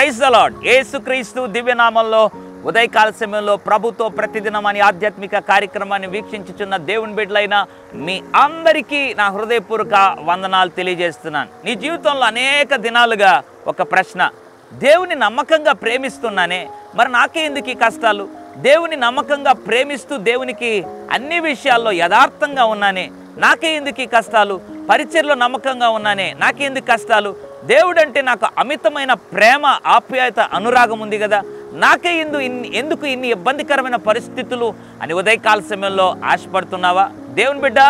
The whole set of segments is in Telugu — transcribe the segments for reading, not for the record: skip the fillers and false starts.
Praise the lord. యేసుక్రీస్తు దివ్యనామంలో ఉదయకాల సమయంలో ప్రభుతో ప్రతిదినం అనే ఆధ్యాత్మిక కార్యక్రమాన్ని వీక్షించుచున్న దేవుని బిడ్డలైన మీ అందరికీ నా హృదయపూర్వక వందనాలు తెలియజేస్తున్నాను. నీ జీవితంలో అనేక దినాలుగా ఒక ప్రశ్న, దేవుని నమ్మకంగా ప్రేమిస్తున్నానే, మరి నాకే ఎందుకు ఈ కష్టాలు? దేవుని నమ్మకంగా ప్రేమిస్తూ దేవునికి అన్ని విషయాల్లో యథార్థంగా ఉన్నానే, నాకే ఎందుకు ఈ కష్టాలు? పరిచర్లో నమ్మకంగా ఉన్నానే, నాకే ఎందుకు కష్టాలు? దేవుడంటే నాకు అమితమైన ప్రేమ, ఆప్యాయత, అనురాగం ఉంది కదా, నాకే ఎందుకు ఇన్ని ఇబ్బందికరమైన పరిస్థితులు అని ఉదయకాల సమయంలో ఆశపడుతున్నావా? దేవుని బిడ్డ,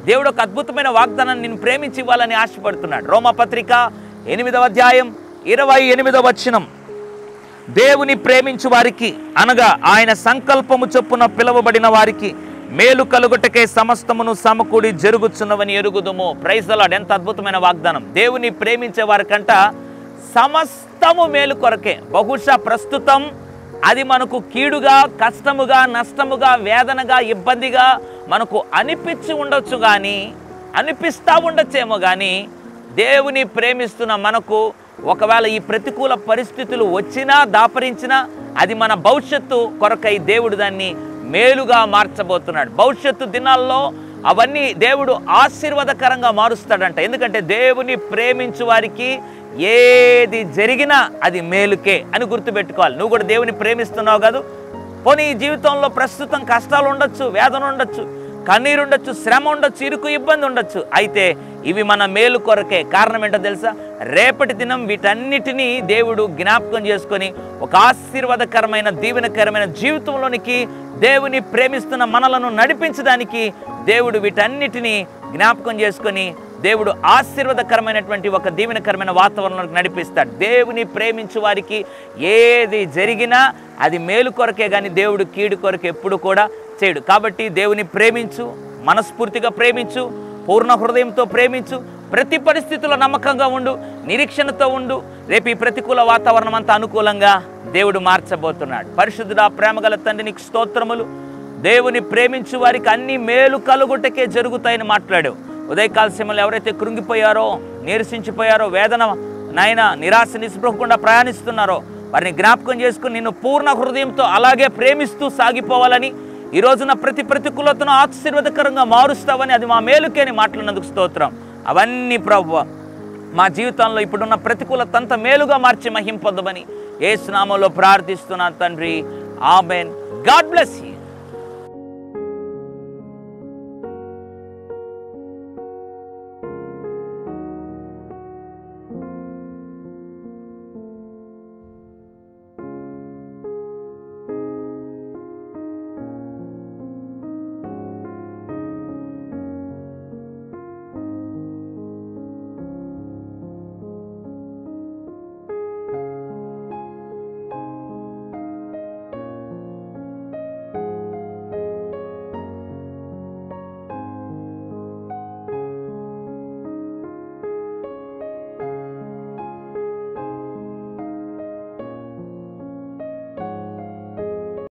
దేవుడు ఒక అద్భుతమైన వాగ్దానాన్ని నిన్ను ప్రేమించి ఇవ్వాలని ఆశపడుతున్నాడు. రోమపత్రిక 8వ అధ్యాయం 28వ వచనం, దేవుని ప్రేమించు వారికి అనగా ఆయన సంకల్పము చొప్పున పిలువబడిన వారికి మేలు కలుగుటకే సమస్తమును సమకూడి జరుగుచున్నవని ఎరుగుదుము. Praise the Lord. ఎంత అద్భుతమైన వాగ్దానం. దేవుని ప్రేమించే వారికంట సమస్తము మేలు కొరకే. బహుశా ప్రస్తుతం అది మనకు కీడుగా, కష్టముగా, నష్టముగా, వేదనగా, ఇబ్బందిగా మనకు అనిపించి ఉండొచ్చు, కానీ అనిపిస్తూ ఉండొచ్చేమో, కానీ దేవుని ప్రేమిస్తున్న మనకు ఒకవేళ ఈ ప్రతికూల పరిస్థితులు వచ్చినా దాపరించినా అది మన భవిష్యత్తు కొరకై దేవుడు దాన్ని మేలుగా మార్చబోతున్నాడు. భవిష్యత్తు దినాల్లో అవన్నీ దేవుడు ఆశీర్వాదకరంగా మారుస్తాడంట. ఎందుకంటే దేవుని ప్రేమించు వారికి ఏది జరిగినా అది మేలుకే అని గుర్తుపెట్టుకోవాలి. నువ్వు కూడా దేవుని ప్రేమిస్తున్నావు కాదు. పోనీ ఈ జీవితంలో ప్రస్తుతం కష్టాలు ఉండొచ్చు, వేదన ఉండొచ్చు, కన్నీరు ఉండొచ్చు, శ్రమ ఉండొచ్చు, ఇరుకు ఇబ్బంది ఉండొచ్చు. అయితే ఇవి మన మేలు కొరకే. కారణం ఏంటో తెలుసా? రేపటి దినం వీటన్నిటినీ దేవుడు జ్ఞాపకం చేసుకొని ఒక ఆశీర్వాదకరమైన, దీవెనకరమైన జీవితంలోనికి దేవుని ప్రేమిస్తున్న మనలను నడిపించడానికి దేవుడు వీటన్నిటినీ జ్ఞాపకం చేసుకొని దేవుడు ఆశీర్వాదకరమైనటువంటి ఒక దీవెనకరమైన వాతావరణంలోకి నడిపిస్తాడు. దేవుని ప్రేమించు వారికి ఏది జరిగినా అది మేలు కొరకే, కానీ దేవుడు కీడు కొరకు ఎప్పుడు కూడా చేయడు. కాబట్టి దేవుని ప్రేమించు, మనస్ఫూర్తిగా ప్రేమించు, పూర్ణ హృదయంతో ప్రేమించు, ప్రతి పరిస్థితుల్లో నమ్మకంగా ఉండు, నిరీక్షణతో ఉండు. రేపు ఈ ప్రతికూల వాతావరణం అంతా అనుకూలంగా దేవుడు మార్చబోతున్నాడు. పరిశుద్ధుడా, ప్రేమగల తండ్రి, నీకు స్తోత్రములు. దేవుని ప్రేమించు వారికి అన్ని మేలు కలుగుటకే జరుగుతాయని మాట్లాడావు. ఉదయకాల సమయంలో ఎవరైతే కృంగిపోయారో, నీరసించిపోయారో, వేదన నాయన, నిరాశ నిస్పృహకుండా ప్రయాణిస్తున్నారో వారిని జ్ఞాపకం చేసుకుని నిన్ను పూర్ణ హృదయంతో అలాగే ప్రేమిస్తూ సాగిపోవాలని, ఈ రోజున ప్రతి ప్రతికూలతను ఆశీర్వాదకరంగా మారుస్తావని, అది మా మేలుకే అని మాట్లాడినందుకు స్తోత్రం. అవన్నీ ప్రభువా మా జీవితంలో ఇప్పుడున్న ప్రతికూలత అంతా మేలుగా మార్చి మహిమ పొందమని యేసు నామములో ప్రార్థిస్తున్నాను తండ్రి. ఆమేన్. God bless you.